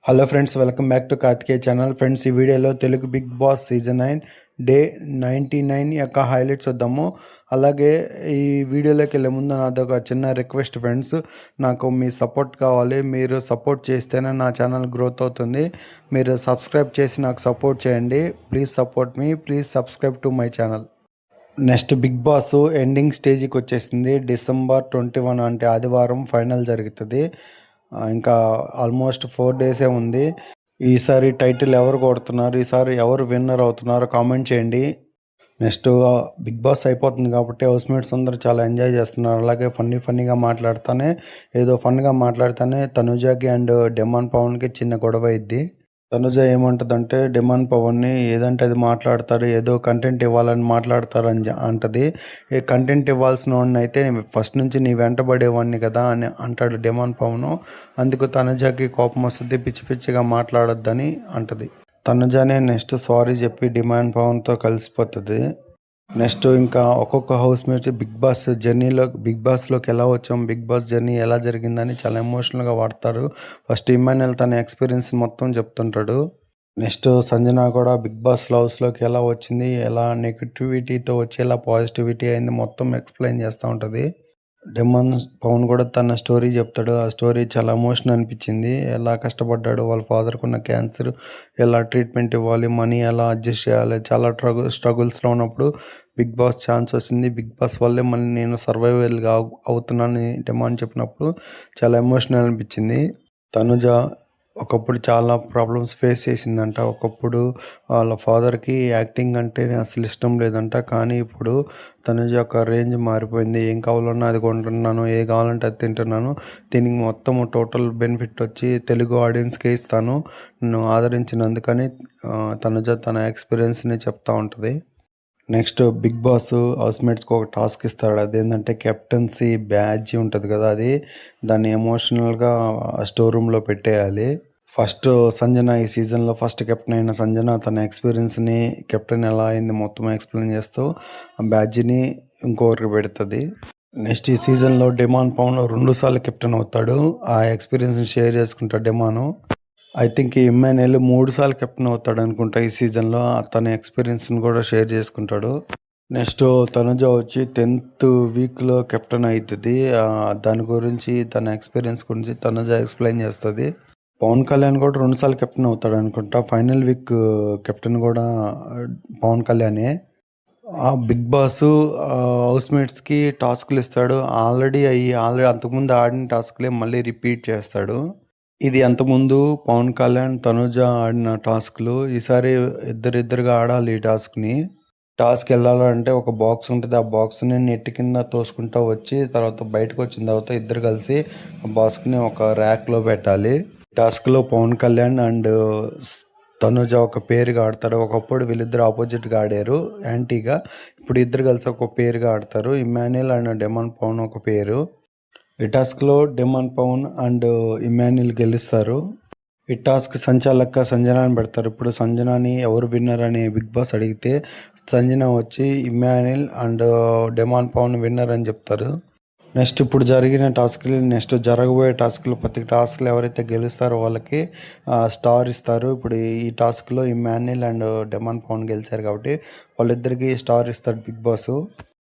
Hello friends, welcome back to Karthikeya channel. Friends, ఈ వీడియోలో Telugu Bigg Boss season 9 day 99 యొక్క highlights వద్దాము. అలాగే ఈ వీడియోలోకి వెళ్ళే ముందు నాదొక చిన్న రిక్వెస్ట్ ఫ్రెండ్స్, నాకు మీ సపోర్ట్ కావాలి. మీరు సపోర్ట్ చేస్తేనే నా ఛానల్ గ్రోత్ అవుతుంది. మీరు సబ్స్క్రైబ్ చేసి నాకు సపోర్ట్ చేయండి. Please support me, please subscribe to my channel. Next Bigg Boss ending స్టేజ్కి వచ్చేసింది. December 21 అంటే ఆదివారం ఫైనల్ జరుగుతుంది. ఇంకా ఆల్మోస్ట్ 4 డేసే ఉంది. ఈసారి టైటిల్ ఎవరు కొడుతున్నారు, ఈసారి ఎవరు విన్నర్ అవుతున్నారో కామెంట్ చేయండి. నెక్స్ట్ బిగ్ బాస్ అయిపోతుంది కాబట్టి హౌస్మేట్స్ అందరూ చాలా ఎంజాయ్ చేస్తున్నారు. అలాగే ఫన్నీగా మాట్లాడుతానే తనుజాకి అండ్ డెమాన్ పవన్కి చిన్న గొడవ అయింది. తనుజ ఏమంటుందంటే డిమాండ్ పవన్ని ఏదంటే అది మాట్లాడతాడు, ఏదో కంటెంట్ ఇవ్వాలని మాట్లాడతారని అంటది. ఏ కంటెంట్ ఇవ్వాల్సిన వాడిని అయితే ఫస్ట్ నుంచి నీ వెంటబడేవాడిని కదా అని అంటాడు డిమాండ్ పవను. అందుకు తనుజకి కోపం వస్తుంది, పిచ్చిగా మాట్లాడొద్దని అంటది. తనుజానే నెక్స్ట్ సారీ చెప్పి డిమాండ్ పవన్తో కలిసిపోతుంది. నెక్స్ట్ ఇంకా ఒక్కొక్క హౌస్ మేట్స్ బిగ్ బాస్లోకి ఎలా వచ్చాం, బిగ్ బాస్ జర్నీ ఎలా జరిగిందని చాలా ఎమోషనల్గా వాడతారు. ఫస్ట్ ఇమాన్యుయల్ తన ఎక్స్పీరియన్స్ మొత్తం చెప్తుంటాడు. నెక్స్ట్ సంజన కూడా బిగ్ బాస్ హౌస్లోకి ఎలా వచ్చింది, ఎలా నెగిటివిటీతో వచ్చి ఎలా పాజిటివిటీ అయింది మొత్తం ఎక్స్ప్లెయిన్ చేస్తూ ఉంటుంది. డెమాన్ పవన్ కూడా తన స్టోరీ చెప్తాడు. ఆ స్టోరీ చాలా ఎమోషన్ అనిపించింది. ఎలా కష్టపడ్డాడు, వాళ్ళ ఫాదర్కి ఉన్న క్యాన్సర్, ఎలా ట్రీట్మెంట్ ఇవ్వాలి, మనీ ఎలా అడ్జస్ట్ చేయాలి, చాలా స్ట్రగుల్స్లో ఉన్నప్పుడు బిగ్ బాస్ ఛాన్స్ వచ్చింది. బిగ్ బాస్ వల్లే మళ్ళీ నేను సర్వైవల్గా అవుతున్నానని డెమాన్ చెప్పినప్పుడు చాలా ఎమోషనల్ అనిపించింది. తనుజ ఒకప్పుడు చాలా ప్రాబ్లమ్స్ ఫేస్ చేసిందంట. ఒకప్పుడు వాళ్ళ ఫాదర్కి యాక్టింగ్ అంటే అసలు ఇష్టం లేదంట. కానీ ఇప్పుడు తనుజ ఒక రేంజ్ మారిపోయింది. ఏం కావాలన్నా అది కొంటున్నాను, ఏ కావాలంటే అది తింటున్నాను. దీనికి మొత్తం టోటల్ బెనిఫిట్ వచ్చి తెలుగు ఆడియన్స్కే ఇస్తాను, నన్ను ఆదరించినందుకని తనుజ తన ఎక్స్పీరియన్స్ని చెప్తూ ఉంటుంది. నెక్స్ట్ బిగ్ బాస్ హౌస్మేట్స్కి ఒక టాస్క్ ఇస్తాడు. అదేంటంటే కెప్టెన్సీ బ్యాడ్జి ఉంటుంది కదా, అది దాన్ని ఎమోషనల్గా స్టోర్ రూమ్లో పెట్టేయాలి. ఫస్ట్ సంజన ఈ సీజన్లో ఫస్ట్ కెప్టెన్ అయిన సంజన తన ఎక్స్పీరియన్స్ని కెప్టెన్ ఎలా అయింది మొత్తం ఎక్స్ప్లెయిన్ చేస్తూ ఆ బ్యాడ్జిని ఇంకొకరికి పెడుతుంది. నెక్స్ట్ ఈ సీజన్లో డెమాన్ పవన్ 2 సార్లు కెప్టెన్ అవుతాడు. ఆ ఎక్స్పీరియన్స్ని షేర్ చేసుకుంటాడు డెమాను. ఐ థింక్ ఈ ఇమ్మాన్యుయల్ 3 సార్లు కెప్టెన్ అవుతాడు అనుకుంటా ఈ సీజన్లో. తన ఎక్స్పీరియన్స్ని కూడా షేర్ చేసుకుంటాడు. నెక్స్ట్ తనుజ వచ్చి 10th వీక్లో కెప్టెన్ అవుతుంది. దాని గురించి తన ఎక్స్పీరియన్స్ గురించి తనుజ ఎక్స్ప్లెయిన్ చేస్తుంది. పవన్ కళ్యాణ్ కూడా 2 సార్లు కెప్టెన్ అవుతాడు అనుకుంటా. ఫైనల్ వీక్ కెప్టెన్ కూడా పవన్ కళ్యాణే. బిగ్ బాస్ హౌస్మేట్స్కి టాస్క్లు ఇస్తాడు. ఆల్రెడీ అంతకుముందు ఆడిన టాస్క్లే మళ్ళీ రిపీట్ చేస్తాడు. ఇది అంతకుముందు పవన్ కళ్యాణ్ తనుజ ఆడిన టాస్క్లు. ఈసారి ఇద్దరుగా ఆడాలి ఈ టాస్క్ వెళ్ళాలంటే ఒక బాక్స్ ఉంటుంది. ఆ బాక్స్ని నెట్ కింద తోసుకుంటూ వచ్చి తర్వాత బయటకు వచ్చిన తర్వాత ఇద్దరు కలిసి ఆ బాక్స్ని ఒక ర్యాక్లో పెట్టాలి. టాస్క్లో పవన్ కళ్యాణ్ అండ్ తనుజ ఒక పేరుగా ఆడతారు. ఒకప్పుడు వీళ్ళిద్దరు ఆపోజిట్గా ఆడారు యాంటీగా. ఇప్పుడు ఇద్దరు కలిసి ఒక పేరుగా ఆడతారు. ఇమాన్యుయల్ అండ్ డెమాన్ పవన్ ఒక పేరు. ఈ టాస్క్లో డెమాన్ పవన్ అండ్ ఇమాన్యుయల్ గెలుస్తారు. ఈ టాస్క్ సంచాలక సంజనాని పెడతారు. ఇప్పుడు సంజనాని ఎవరు విన్నర్ అని బిగ్ బాస్ అడిగితే సంజన వచ్చి Emmanuel and Demon Pavan winner అని చెప్తారు. నెక్స్ట్ ఇప్పుడు జరిగిన టాస్క్లు, నెక్స్ట్ జరగబోయే టాస్క్లు, ప్రతి టాస్క్లు ఎవరైతే గెలుస్తారో వాళ్ళకి స్టార్ ఇస్తారు. ఇప్పుడు ఈ టాస్క్లో ఇమాన్యుయల్ అండ్ డెమాన్ పవన్ గెలిచారు కాబట్టి వాళ్ళిద్దరికి స్టార్ ఇస్తాడు బిగ్ బాస్.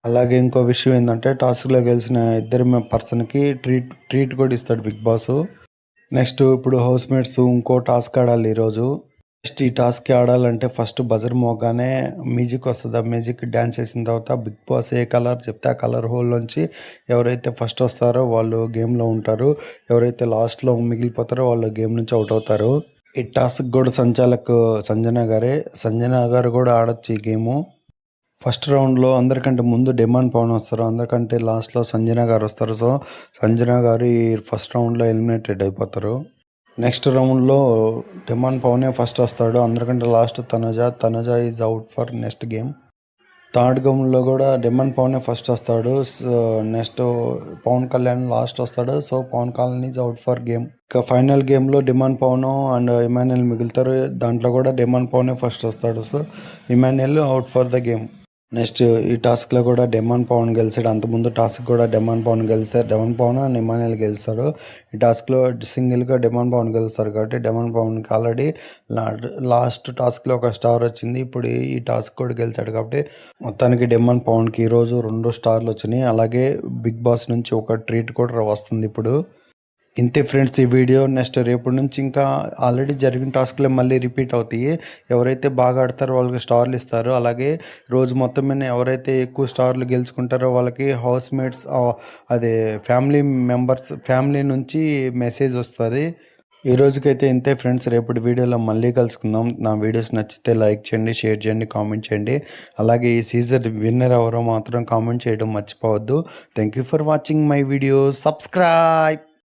అలాగే ఇంకో విషయం ఏంటంటే టాస్క్లో గెలిచిన ఇద్దరు పర్సన్కి ట్రీట్ కూడా ఇస్తాడు బిగ్ బాస్. నెక్స్ట్ ఇప్పుడు హౌస్మేట్స్ ఇంకో టాస్క్ ఆడాలి ఈరోజు. నెక్స్ట్ ఈ టాస్క్ ఆడాలంటే ఫస్ట్ బజర్ మోగానే మ్యూజిక్ వస్తుంది. ఆ మ్యూజిక్ డ్యాన్స్ చేసిన తర్వాత బిగ్ బాస్ ఏ కలర్ చెప్తే ఆ కలర్ హోల్లోంచి ఎవరైతే ఫస్ట్ వస్తారో వాళ్ళు గేమ్లో ఉంటారు, ఎవరైతే లాస్ట్లో మిగిలిపోతారో వాళ్ళు గేమ్ నుంచి అవుట్ అవుతారు. ఈ టాస్క్ కూడా సంజన గారు కూడా ఆడొచ్చు ఈ గేము. ఫస్ట్ రౌండ్లో అందరికంటే ముందు డెమాన్ పవన్ వస్తారు, అందరికంటే లాస్ట్లో సంజన గారు వస్తారు. సో సంజన గారు ఈ ఫస్ట్ రౌండ్లో ఎలిమినేటెడ్ అయిపోతారు. నెక్స్ట్ రౌండ్లో డెమాన్ పవనే ఫస్ట్ వస్తాడు, అందరికంటే last Tanuja is out for next game. Third గేమ్లో కూడా డెమాన్ పవనే ఫస్ట్ వస్తాడు. నెక్స్ట్ పవన్ కళ్యాణ్ లాస్ట్ వస్తాడు. So Pavan Kalyan is out for game. ఇక ఫైనల్ గేమ్లో డిమాండ్ పవన్ అండ్ ఇమాన్యుయల్ మిగులుతారు. దాంట్లో కూడా డిమాండ్ పవనే ఫస్ట్ వస్తాడు. So Emmanuel out for the game. Next ఈ టాస్క్లో కూడా డెమాన్ పవన్ గెలిచాడు. అంతకుముందు టాస్క్ కూడా డెమాన్ పవన్ గెలిచారు. డెమాన్ పవన్ అండ్ ఇమానుయల్ గెలుస్తారు. ఈ టాస్క్లో సింగిల్గా డెమాన్ పవన్ గెలుస్తారు కాబట్టి డెమాన్ పవన్కి ఆల్రెడీ లాస్ట్ టాస్క్లో ఒక స్టార్ వచ్చింది. ఇప్పుడు ఈ టాస్క్ కూడా గెలిచాడు కాబట్టి మొత్తానికి డెమాన్ పవన్కి ఈరోజు 2 స్టార్లు వచ్చినాయి. అలాగే బిగ్ బాస్ నుంచి ఒక ట్రీట్ కూడా వస్తుంది ఇప్పుడు. ఇంతే ఫ్రెండ్స్ ఈ వీడియో. నెక్స్ట్ రేపటి నుంచి ఇంకా ఆల్రెడీ జరిగిన టాస్క్లే మళ్ళీ రిపీట్ అవుతాయి. ఎవరైతే బాగా ఆడతారో వాళ్ళకి స్టార్లు ఇస్తారు. అలాగే రోజు మొత్తం మీద ఎవరైతే ఎక్కువ స్టార్లు గెలుచుకుంటారో వాళ్ళకి హౌస్ మేట్స్ అదే ఫ్యామిలీ మెంబర్స్ ఫ్యామిలీ నుంచి మెసేజ్ వస్తుంది. ఈ రోజుకైతే ఇంతే ఫ్రెండ్స్. రేపటి వీడియోలో మళ్ళీ కలుసుకుందాం. నా వీడియోస్ నచ్చితే లైక్ చేయండి, షేర్ చేయండి, కామెంట్ చేయండి. అలాగే ఈ సీజన్ విన్నర్ ఎవరో మాత్రం కామెంట్ చేయడం మర్చిపోవద్దు. Thank you for watching my video. Subscribe.